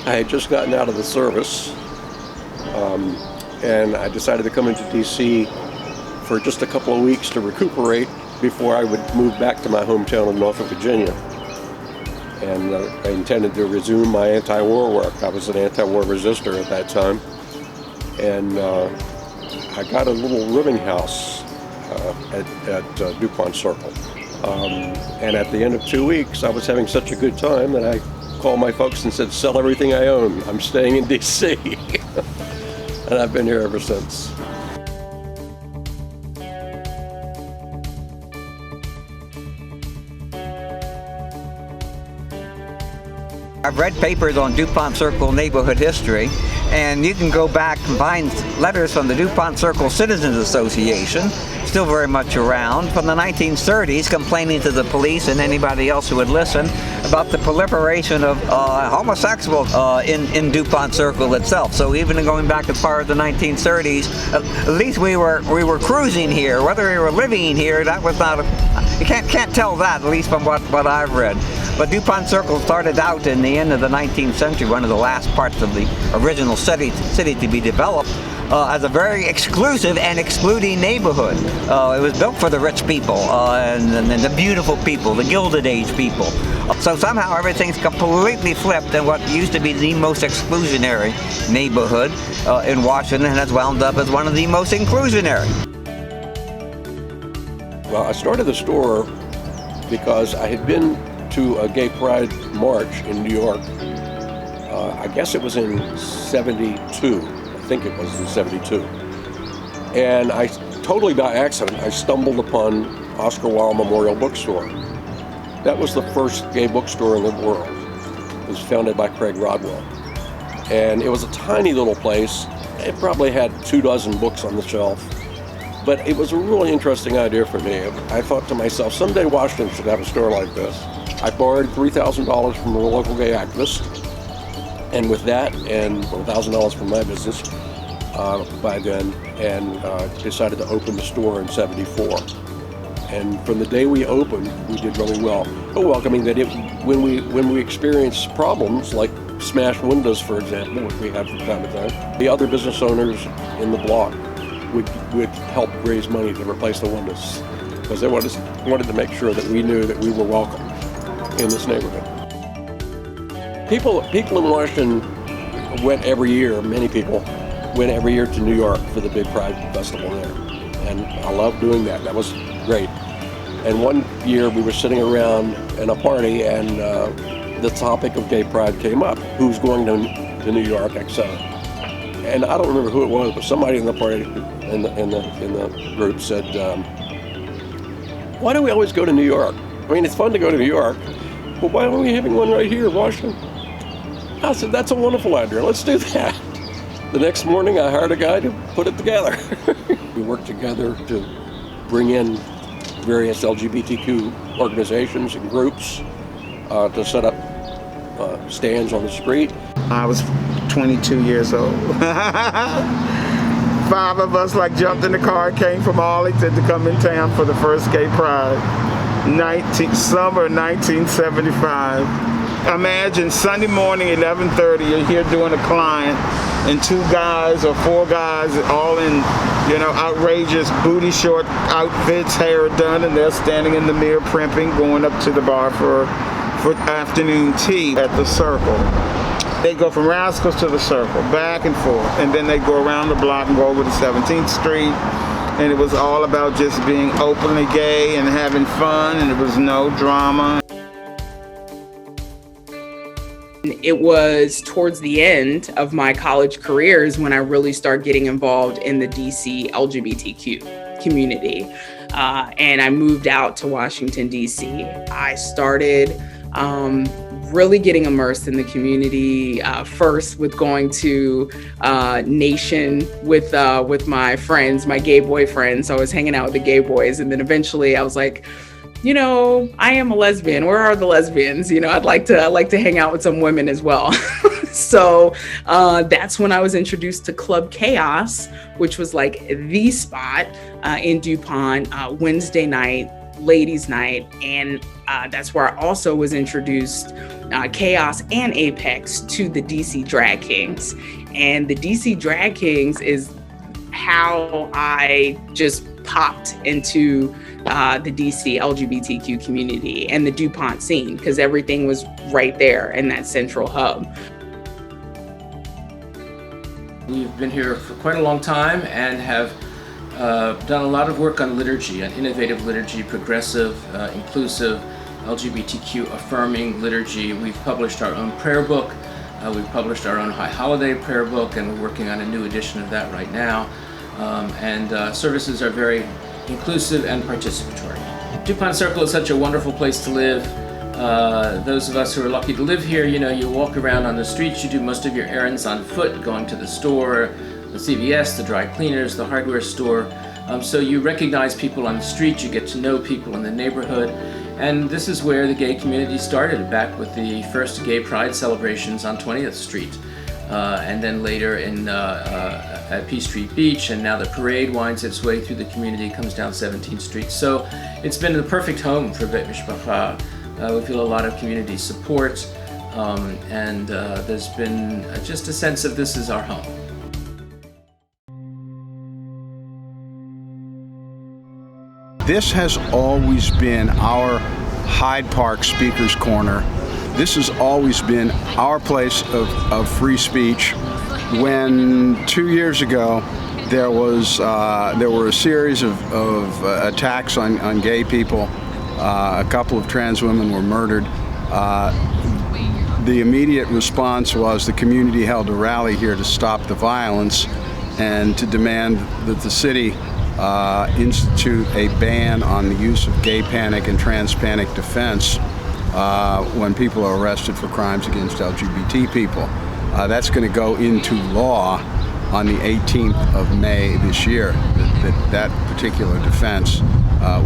I had just gotten out of the service, and I decided to come into DC for just a couple of weeks to recuperate before I would move back to my hometown of Norfolk, Virginia. And I intended to resume my anti-war work. I was an anti-war resistor at that time. And I got a little rooming house at Dupont Circle. And at the end of 2 weeks, I was having such a good time that I called my folks and said, sell everything I own. I'm staying in DC. And I've been here ever since. I've read papers on Dupont Circle neighborhood history, and you can go back and find letters from the Dupont Circle Citizens Association, still very much around, from the 1930s, complaining to the police and anybody else who would listen about the proliferation of homosexuals in Dupont Circle itself. So even going back as far as the 1930s, at least we were cruising here. Whether we were living here, that was not you can't tell that, at least from what I've read. But Dupont Circle started out in the end of the 19th century, one of the last parts of the original city to be developed, as a very exclusive and excluding neighborhood. It was built for the rich people and the beautiful people, the Gilded Age people. So somehow everything's completely flipped, and what used to be the most exclusionary neighborhood in Washington has wound up as one of the most inclusionary. Well, I started the store because I had been to a gay pride march in New York. I guess it was in 72. I think it was in 72. And I totally by accident, I stumbled upon Oscar Wilde Memorial Bookstore. That was the first gay bookstore in the world. It was founded by Craig Rodwell. And it was a tiny little place. It probably had 24 books on the shelf. But it was a really interesting idea for me. I thought to myself, someday Washington should have a store like this. I borrowed $3,000 from a local gay activist, and with that, and $1,000 from my business by then, and decided to open the store in '74. And from the day we opened, we did really well. But welcoming that when we experienced problems like smashed windows, for example, which we had from time to time, the other business owners in the block would help raise money to replace the windows, because they wanted to make sure that we knew that we were welcome in this neighborhood. People in Washington went every year, many people went every year to New York for the big Pride Festival there. And I loved doing that. That was great. And one year we were sitting around in a party, and the topic of gay pride came up. Who's going to New York, etc. And I don't remember who it was, but somebody in the party, in the group said, why do we always go to New York? I mean, it's fun to go to New York, but why aren't we having one right here in Washington? I said, that's a wonderful idea, let's do that. The next morning I hired a guy to put it together. We worked together to bring in various LGBTQ organizations and groups to set up stands on the street. I was 22 years old. 5 of us jumped in the car, came from Arlington to come in town for the first gay pride. Summer 1975. Imagine Sunday morning, 11:30, you're here doing a client, and 2 guys or 4 guys all in, outrageous booty short outfits, hair done, and they're standing in the mirror primping, going up to the bar for afternoon tea at the Circle. They go from Rascals to the Circle, back and forth, and then they go around the block and go over to 17th Street. And it was all about just being openly gay and having fun, and there was no drama. It was towards the end of my college careers when I really started getting involved in the DC LGBTQ community. And I moved out to Washington, DC. I started really getting immersed in the community, first with going to Nation with my friends, my gay boyfriends. So I was hanging out with the gay boys, and then eventually I was like, I am a lesbian. Where are the lesbians? I'd like to hang out with some women as well. So that's when I was introduced to Club Chaos, which was like the spot in Dupont, Wednesday night, ladies' night. And that's where I also was introduced, Chaos and Apex, to the DC Drag Kings. And the DC Drag Kings is how I just popped into the DC LGBTQ community and the Dupont scene, because everything was right there in that central hub. We've been here for quite a long time and have done a lot of work on liturgy, on innovative liturgy, progressive, inclusive, LGBTQ affirming liturgy. We've published our own prayer book. We've published our own High Holiday prayer book, and we're working on a new edition of that right now. Services are very inclusive and participatory. Dupont Circle is such a wonderful place to live. Those of us who are lucky to live here, you walk around on the streets, you do most of your errands on foot, going to the store, the CVS, the dry cleaners, the hardware store. So you recognize people on the street, you get to know people in the neighborhood. And this is where the gay community started, back with the first gay pride celebrations on 20th Street. And then later at Peachtree Beach, and now the parade winds its way through the community, comes down 17th Street. So it's been the perfect home for Bet Mishpacha. We feel a lot of community support, and there's been just a sense of this is our home. This has always been our Hyde Park Speaker's Corner. This has always been our place of free speech. When 2 years ago there were a series of attacks on gay people, a couple of trans women were murdered. The immediate response was the community held a rally here to stop the violence and to demand that the city institute a ban on the use of gay panic and trans panic defense when people are arrested for crimes against LGBT people. That's going to go into law on the 18th of May this year, that particular defense,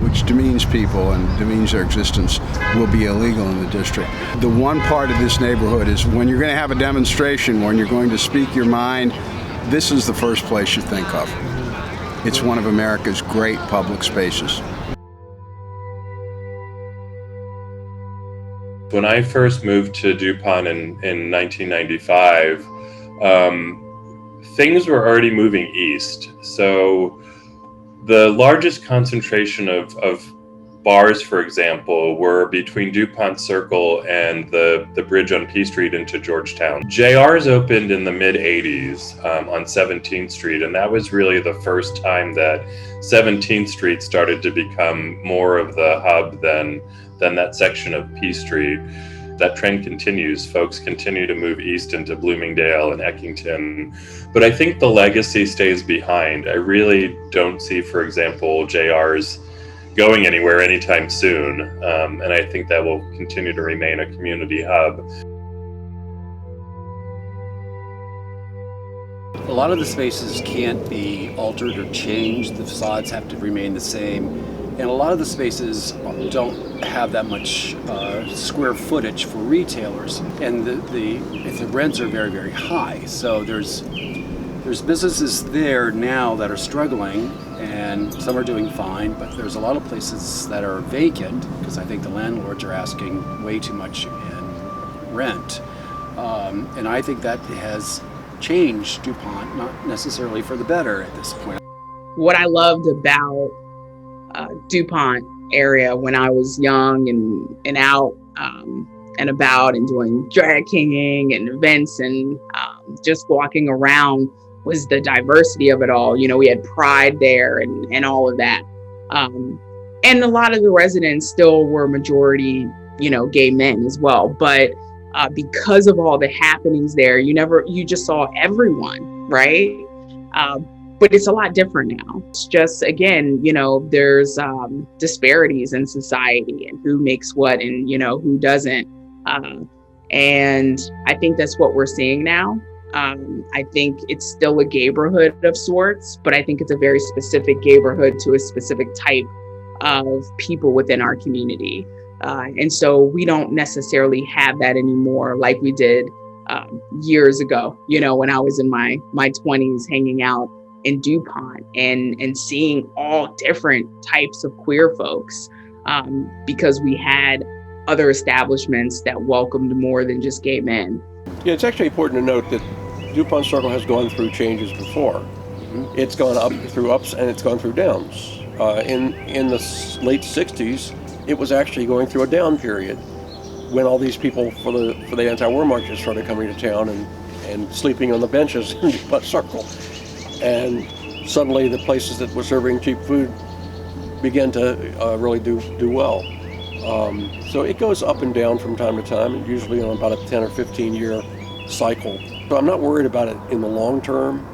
which demeans people and demeans their existence, will be illegal in the district. The one part of this neighborhood is when you're going to have a demonstration, when you're going to speak your mind, this is the first place you think of. It's one of America's great public spaces. When I first moved to Dupont in 1995, things were already moving east. So the largest concentration of bars, for example, were between Dupont Circle and the bridge on P Street into Georgetown. JR's opened in the mid-'80s on 17th Street, and that was really the first time that 17th Street started to become more of the hub than that section of P Street. That trend continues. Folks continue to move east into Bloomingdale and Eckington. But I think the legacy stays behind. I really don't see, for example, JR's going anywhere anytime soon. And I think that will continue to remain a community hub. A lot of the spaces can't be altered or changed. The facades have to remain the same. And a lot of the spaces don't have that much square footage for retailers. And the rents are very, very high. So there's businesses there now that are struggling, and some are doing fine, but there's a lot of places that are vacant because I think the landlords are asking way too much in rent. And I think that has changed DuPont, not necessarily for the better at this point. What I loved about DuPont area when I was young and out and about and doing drag kinging and events and just walking around was the diversity of it all. You know, we had pride there and all of that. And a lot of the residents still were majority, gay men as well. But because of all the happenings there, you just saw everyone, right? But it's a lot different now. It's just, again, there's disparities in society and who makes what and, who doesn't. And I think that's what we're seeing now. I think it's still a gayborhood of sorts, but I think it's a very specific gayborhood to a specific type of people within our community. And so we don't necessarily have that anymore like we did years ago, when I was in my 20s, hanging out in Dupont and seeing all different types of queer folks, because we had other establishments that welcomed more than just gay men. Yeah, it's actually important to note that Dupont Circle has gone through changes before. It's gone up through ups and it's gone through downs. In the late 60s, it was actually going through a down period when all these people for the anti-war marches started coming to town and sleeping on the benches in Dupont Circle. And suddenly the places that were serving cheap food began to really do well. So it goes up and down from time to time, usually on about a 10 or 15 year cycle. So I'm not worried about it in the long term.